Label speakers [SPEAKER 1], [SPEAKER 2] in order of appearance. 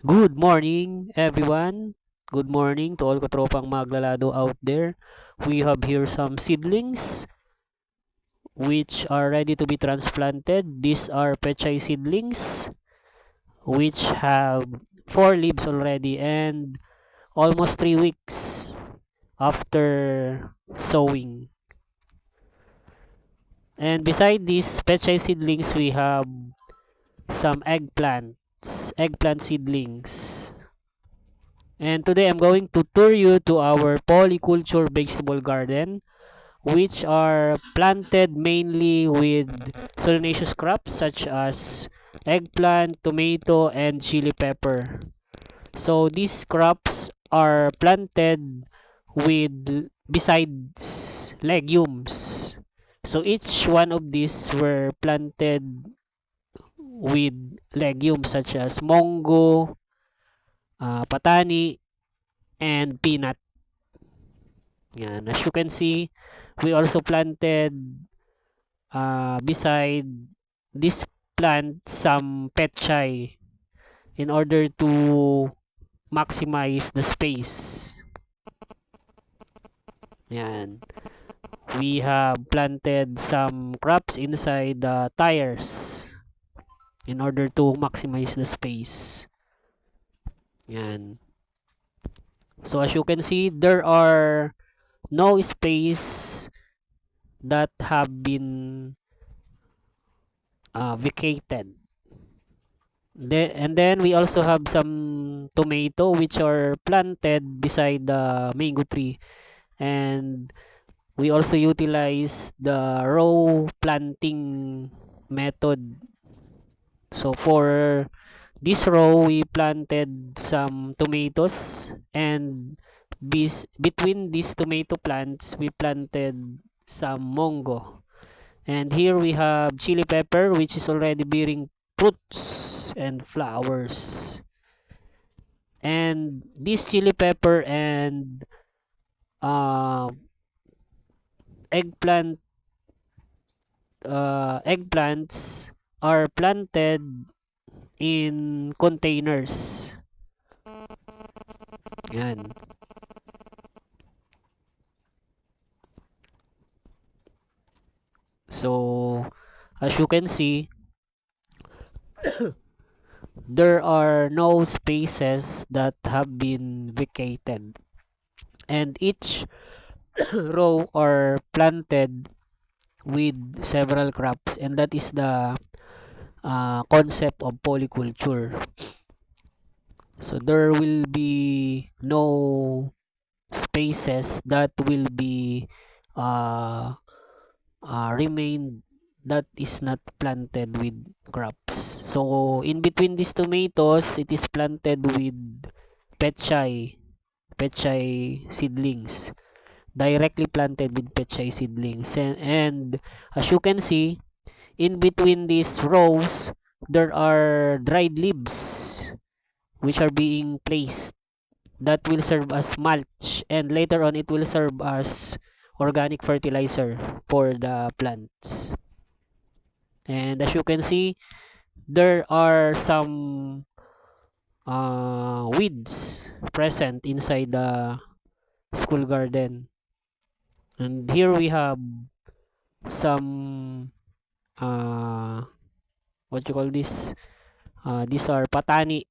[SPEAKER 1] Good morning, everyone. Good morning to all katropang maglalado out there. We have here some seedlings which are ready to be transplanted. These are pechay seedlings which have 4 leaves already and almost 3 weeks after sowing. And beside these pechay seedlings, we have some eggplant seedlings. And today I'm going to tour you to our polyculture vegetable garden, which are planted mainly with solanaceous crops such as eggplant, tomato, and chili pepper. So these crops are planted with besides legumes. So each one of these were planted with legumes such as mongo, patani, and peanut. Yan. As you can see, we also planted beside this plant some petchay in order to maximize the space. Yan. We have planted some crops inside the tires in order to maximize the space. Yan. So as you can see, there are no space that have been vacated. And then we also have some tomato which are planted beside the mango tree, and we also utilize the row planting method. So for this row we planted some tomatoes, and between these tomato plants we planted some mongo. And here we have chili pepper which is already bearing fruits and flowers. And this chili pepper and uh, eggplant eggplants are planted in containers. Yan. So as you can see, there are no spaces that have been vacated, and each row are planted with several crops, and that is the concept of polyculture. So there will be no spaces that will be uh, remain that is not planted with crops. So in between these tomatoes, it is planted with petchay seedlings, directly planted with petchay seedlings. And as you can see, in between these rows, there are dried leaves which are being placed that will serve as mulch, and later on it will serve as organic fertilizer for the plants. And as you can see, there are some weeds present inside the school garden. And here we have some what you call this, these are patani